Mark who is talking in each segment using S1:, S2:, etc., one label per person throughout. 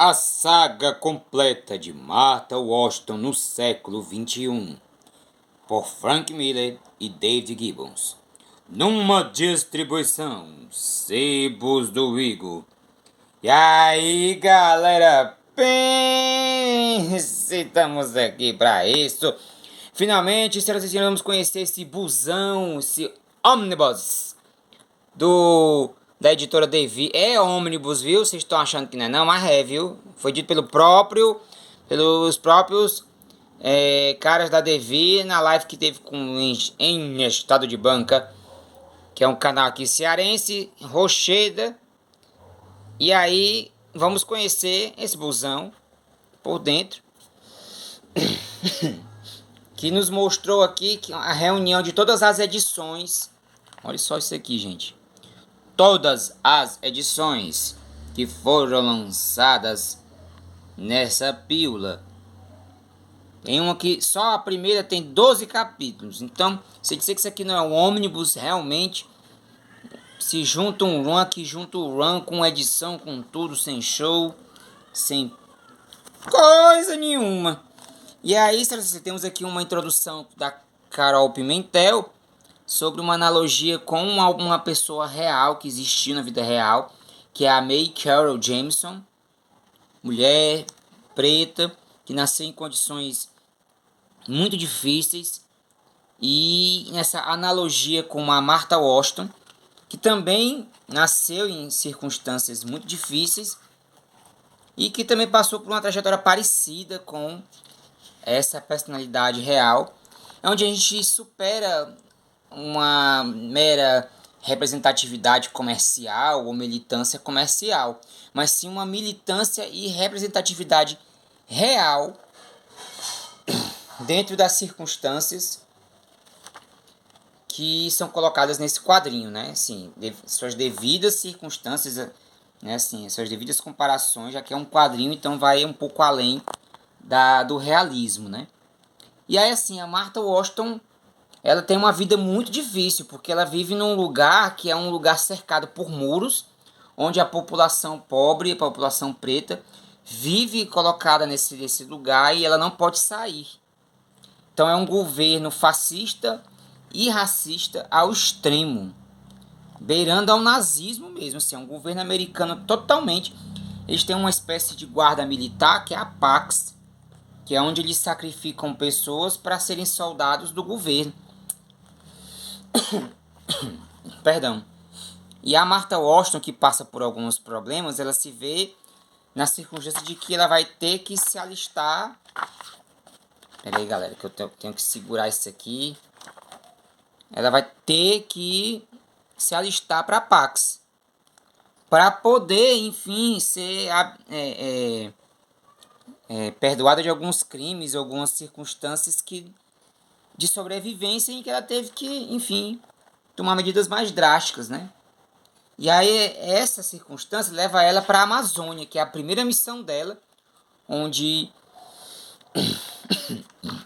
S1: A saga completa de Martha Washington no século XXI, por Frank Miller e David Gibbons, numa distribuição Sebos do Igor. E aí, galera, estamos aqui para isso. Finalmente, senhoras e senhores, vamos conhecer esse busão, esse ônibus da editora Devi. É ônibus, viu? Vocês estão achando que não é não, mas é, viu? Foi dito pelos próprios caras da Devi na live que teve em Estado de Banca, que é um canal aqui cearense, Rocheda. E aí, vamos conhecer esse busão por dentro, que nos mostrou aqui que a reunião de todas as edições. Olha só isso aqui, gente. Todas as edições que foram lançadas nessa pílula. Tem uma que só a primeira tem 12 capítulos. Então, se dizer que isso aqui não é um ônibus, realmente se junta um run aqui, junta o run com edição, com tudo, sem show, sem coisa nenhuma. E aí, temos aqui uma introdução da Carol Pimentel sobre uma analogia com uma pessoa real que existiu na vida real, que é a May Carol Jameson, mulher preta, que nasceu em condições muito difíceis, e nessa analogia com a Martha Washington, que também nasceu em circunstâncias muito difíceis e que também passou por uma trajetória parecida com essa personalidade real, onde a gente supera uma mera representatividade comercial ou militância comercial, mas sim uma militância e representatividade real dentro das circunstâncias que são colocadas nesse quadrinho, né? Assim, suas devidas circunstâncias, né? Assim, suas devidas comparações, já que é um quadrinho, então vai um pouco além do realismo, né? E aí, assim, a Martha Washington, ela tem uma vida muito difícil, porque ela vive num lugar que é um lugar cercado por muros, onde a população pobre, a população preta, vive colocada nesse lugar e ela não pode sair. Então é um governo fascista e racista ao extremo, beirando ao nazismo mesmo, assim, é um governo americano totalmente. Eles têm uma espécie de guarda militar, que é a Pax, que é onde eles sacrificam pessoas para serem soldados do governo. Perdão. E a Martha Washington, que passa por alguns problemas, ela se vê na circunstância de que ela vai ter que se alistar. Pera aí, galera, que eu tenho que segurar isso aqui. Ela vai ter que se alistar para a Pax, para poder, enfim, ser perdoada de alguns crimes, algumas circunstâncias de sobrevivência em que ela teve que, enfim, tomar medidas mais drásticas, né? E aí essa circunstância leva ela para a Amazônia, que é a primeira missão dela, onde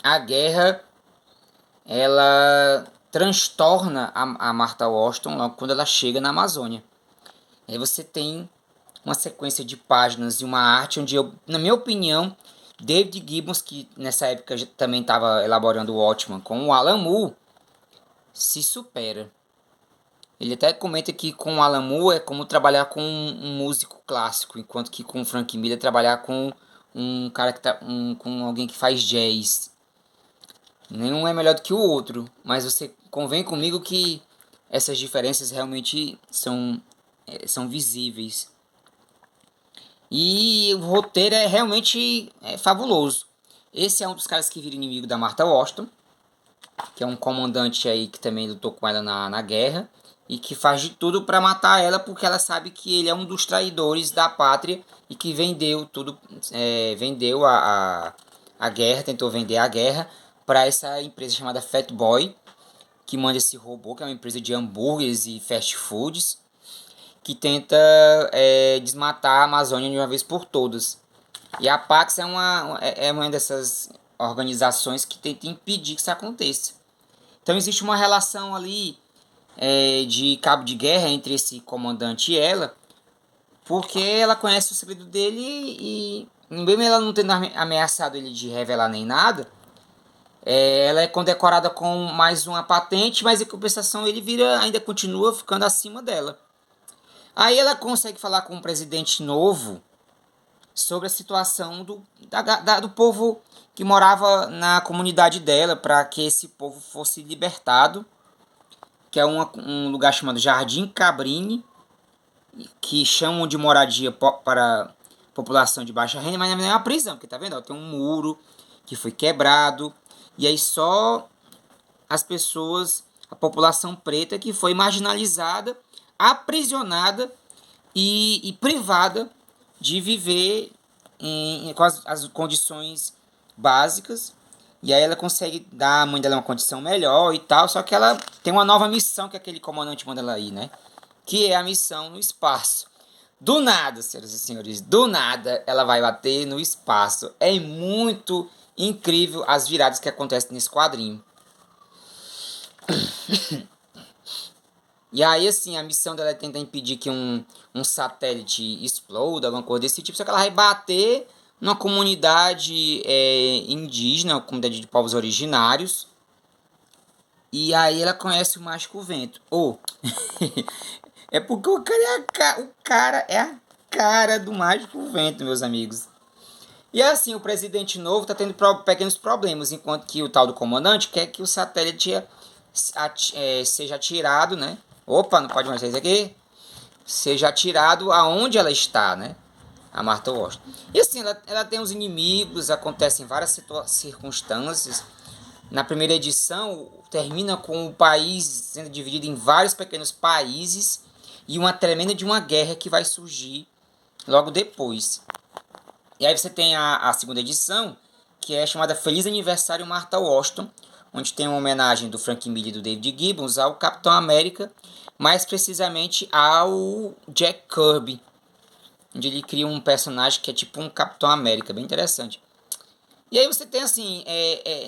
S1: a guerra ela transtorna a Martha Washington logo quando ela chega na Amazônia. Aí você tem uma sequência de páginas e uma arte onde, na minha opinião, David Gibbons, que nessa época também estava elaborando o Watchmen com o Alan Moore, se supera. Ele até comenta que com o Alan Moore é como trabalhar com um músico clássico, enquanto que com o Frank Miller trabalhar com um cara com alguém que faz jazz. Nenhum é melhor do que o outro, mas você convém comigo que essas diferenças realmente são visíveis. E o roteiro é realmente fabuloso. Esse é um dos caras que vira inimigo da Martha Washington, que é um comandante aí que também lutou com ela na guerra e que faz de tudo para matar ela, porque ela sabe que ele é um dos traidores da pátria e que vendeu tudo, vendeu a guerra, tentou vender a guerra para essa empresa chamada Fat Boy, que manda esse robô, que é uma empresa de hambúrgueres e fast foods, que tenta desmatar a Amazônia de uma vez por todas. E a Pax é uma dessas organizações que tenta impedir que isso aconteça. Então existe uma relação ali de cabo de guerra entre esse comandante e ela, porque ela conhece o segredo dele e mesmo ela não tendo ameaçado ele de revelar nem nada, ela é condecorada com mais uma patente, mas em compensação ele ainda continua ficando acima dela. Aí ela consegue falar com um presidente novo sobre a situação do povo que morava na comunidade dela, para que esse povo fosse libertado, que é um lugar chamado Jardim Cabrini, que chamam de moradia para população de baixa renda, mas não é uma prisão, porque tá vendo? Ó, tem um muro que foi quebrado, e aí só as pessoas, a população preta que foi marginalizada, aprisionada e privada de viver com as condições básicas. E aí ela consegue dar à mãe dela uma condição melhor e tal, só que ela tem uma nova missão que aquele comandante manda ela ir, né? Que é a missão no espaço. Do nada, senhoras e senhores, do nada ela vai bater no espaço. É muito incrível as viradas que acontecem nesse quadrinho. E aí, assim, a missão dela é tentar impedir que um satélite exploda, alguma coisa desse tipo. Só que ela vai bater numa comunidade indígena, uma comunidade de povos originários. E aí ela conhece o Mágico Vento. Oh, é porque o cara é a cara do Mágico Vento, meus amigos. E assim, o presidente novo tá tendo pequenos problemas, enquanto que o tal do comandante quer que o satélite seja atirado, né? Opa, não pode mais ser isso aqui. Seja atirado aonde ela está, né? A Martha Washington. E assim, ela tem os inimigos, acontecem várias circunstâncias. Na primeira edição, termina com o país sendo dividido em vários pequenos países e uma tremenda de uma guerra que vai surgir logo depois. E aí você tem a segunda edição, que é chamada Feliz Aniversário Martha Washington, onde tem uma homenagem do Frank Miller e do David Gibbons ao Capitão América, mais precisamente ao Jack Kirby, onde ele cria um personagem que é tipo um Capitão América, bem interessante. E aí você tem assim,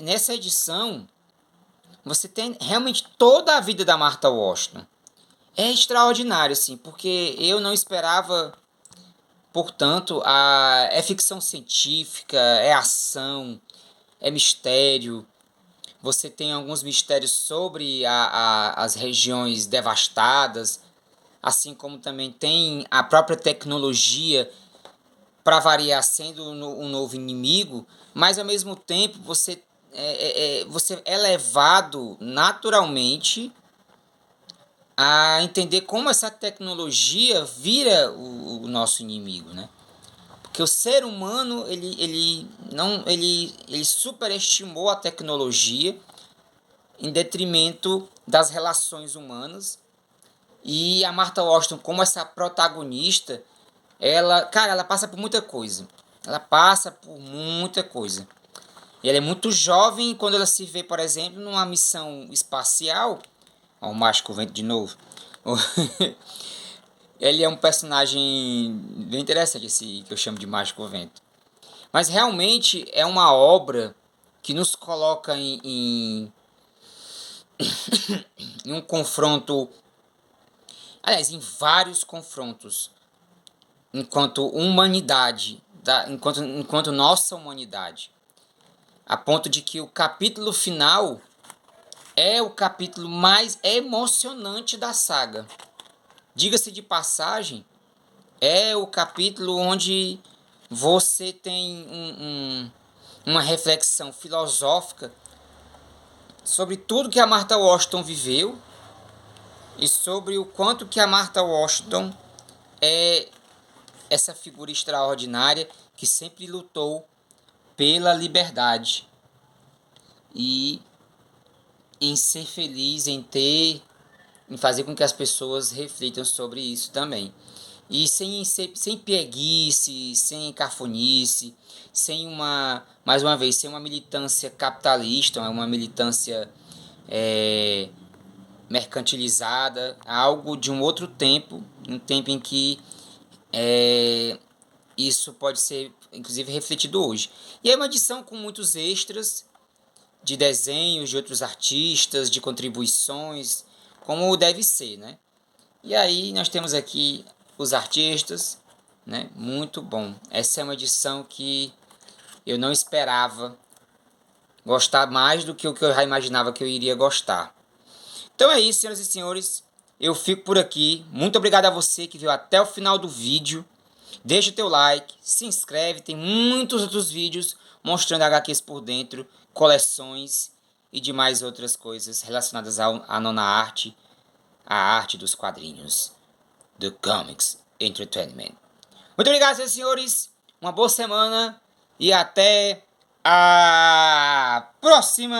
S1: nessa edição, você tem realmente toda a vida da Martha Washington. É extraordinário, assim, porque eu não esperava. Portanto, é ficção científica, é ação, é mistério. Você tem alguns mistérios sobre as regiões devastadas, assim como também tem a própria tecnologia, para variar, sendo um novo inimigo, mas ao mesmo tempo você é levado naturalmente a entender como essa tecnologia vira o nosso inimigo, né? Porque o ser humano ele superestimou a tecnologia em detrimento das relações humanas. E a Martha Washington, como essa protagonista, ela passa por muita coisa. Ela passa por muita coisa. E ela é muito jovem quando ela se vê, por exemplo, numa missão espacial. Ó, o Mágico Vento de novo. Ele é um personagem bem interessante, esse que eu chamo de Mágico Vento. Mas realmente é uma obra que nos coloca em um confronto, aliás, em vários confrontos, enquanto humanidade, enquanto nossa humanidade, a ponto de que o capítulo final é o capítulo mais emocionante da saga. Diga-se de passagem, é o capítulo onde você tem uma reflexão filosófica sobre tudo que a Martha Washington viveu e sobre o quanto que a Martha Washington é essa figura extraordinária que sempre lutou pela liberdade e em ser feliz, em fazer com que as pessoas reflitam sobre isso também. E sem pieguice, sem cafonice, mais uma vez, sem uma militância capitalista, uma militância mercantilizada, algo de um outro tempo, um tempo em que isso pode ser, inclusive, refletido hoje. E é uma edição com muitos extras de desenhos de outros artistas, de contribuições, como deve ser, né? E aí nós temos aqui os artistas, né? Muito bom. Essa é uma edição que eu não esperava gostar mais do que o que eu já imaginava que eu iria gostar. Então é isso, senhoras e senhores. Eu fico por aqui. Muito obrigado a você que viu até o final do vídeo. Deixa o teu like, se inscreve. Tem muitos outros vídeos mostrando HQs por dentro, coleções e demais outras coisas relacionadas à nona arte, a arte dos quadrinhos, do Comics Entertainment. Muito obrigado, senhoras e senhores. Uma boa semana e até a próxima!